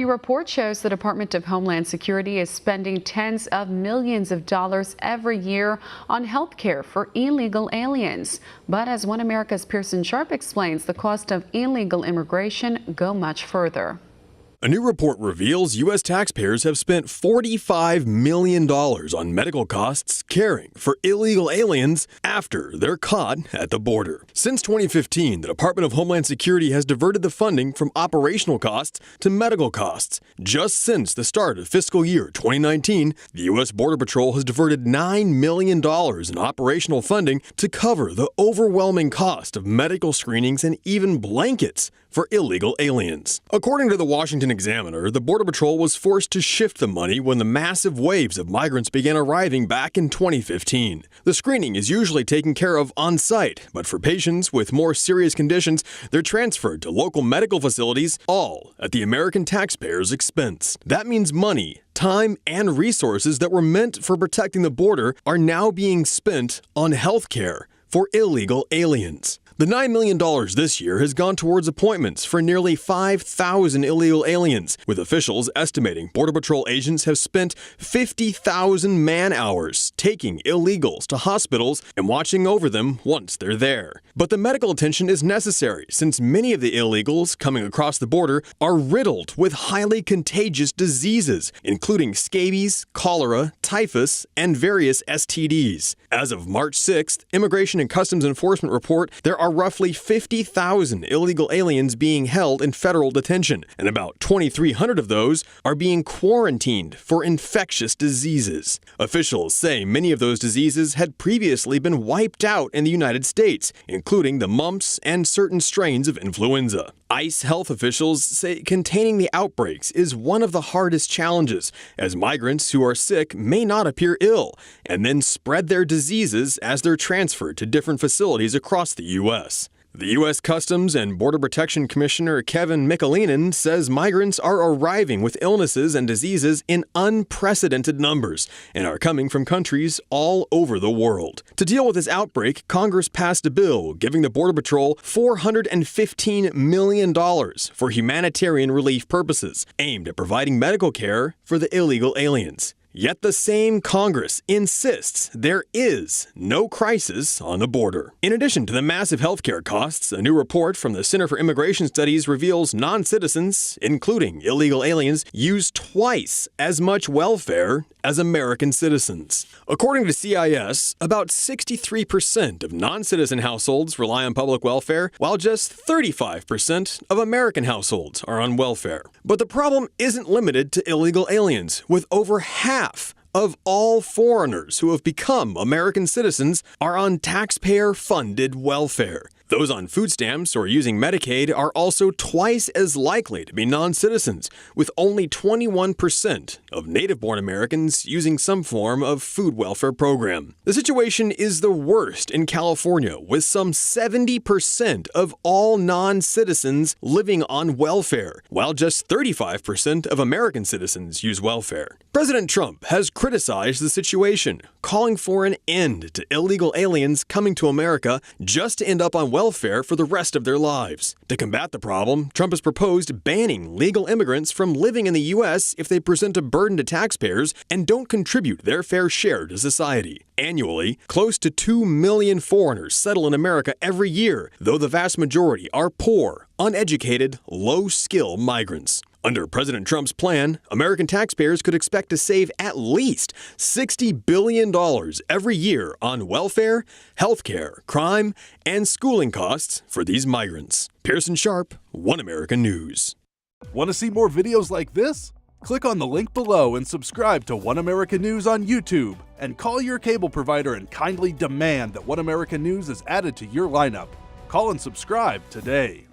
new report shows the Department of Homeland Security is spending tens of millions of dollars every year on health care for illegal aliens. But as One America's Pearson Sharp explains, the cost of illegal immigration go much further. A new report reveals U.S. taxpayers have spent $45 million on medical costs caring for illegal aliens after they're caught at the border. Since 2015, the Department of Homeland Security has diverted the funding from operational costs to medical costs. Just since the start of fiscal year 2019, the U.S. Border Patrol has diverted $9 million in operational funding to cover the overwhelming cost of medical screenings and even blankets for illegal aliens. According to the Washington Examiner, the Border Patrol was forced to shift the money when the massive waves of migrants began arriving back in 2015. The screening is usually taken care of on-site, but for patients with more serious conditions, they're transferred to local medical facilities, all at the American taxpayers' expense. That means money, time, and resources that were meant for protecting the border are now being spent on health care for illegal aliens. The $9 million this year has gone towards appointments for nearly 5,000 illegal aliens, with officials estimating Border Patrol agents have spent 50,000 man-hours taking illegals to hospitals and watching over them once they're there. But the medical attention is necessary since many of the illegals coming across the border are riddled with highly contagious diseases, including scabies, cholera, typhus, and various STDs. As of March 6th, Immigration and Customs Enforcement report there are roughly 50,000 illegal aliens being held in federal detention, and about 2,300 of those are being quarantined for infectious diseases. Officials say many of those diseases had previously been wiped out in the United States, including the mumps and certain strains of influenza. ICE health officials say containing the outbreaks is one of the hardest challenges, as migrants who are sick may not appear ill and then spread their diseases as they're transferred to different facilities across the U.S. The U.S. Customs and Border Protection Commissioner Kevin McAleenan says migrants are arriving with illnesses and diseases in unprecedented numbers and are coming from countries all over the world. To deal with this outbreak, Congress passed a bill giving the Border Patrol $415 million for humanitarian relief purposes, aimed at providing medical care for the illegal aliens. Yet the same Congress insists there is no crisis on the border. In addition to the massive healthcare costs, a new report from the Center for Immigration Studies reveals non-citizens, including illegal aliens, use twice as much welfare as American citizens. According to CIS, about 63% of non-citizen households rely on public welfare, while just 35% of American households are on welfare. But the problem isn't limited to illegal aliens, with over half of all foreigners who have become American citizens are on taxpayer-funded welfare. Those on food stamps or using Medicaid are also twice as likely to be non-citizens, with only 21% of native-born Americans using some form of food welfare program. The situation is the worst in California, with some 70% of all non-citizens living on welfare, while just 35% of American citizens use welfare. President Trump has criticized the situation, calling for an end to illegal aliens coming to America just to end up on welfare for the rest of their lives. To combat the problem, Trump has proposed banning legal immigrants from living in the U.S. if they present a burden to taxpayers and don't contribute their fair share to society. Annually, close to 2 million foreigners settle in America every year, though the vast majority are poor, uneducated, low-skill migrants. Under President Trump's plan, American taxpayers could expect to save at least $60 billion every year on welfare, healthcare, crime, and schooling costs for these migrants. Pearson Sharp, One America News. Want to see more videos like this? Click on the link below and subscribe to One America News on YouTube, and call your cable provider and kindly demand that One America News is added to your lineup. Call and subscribe today.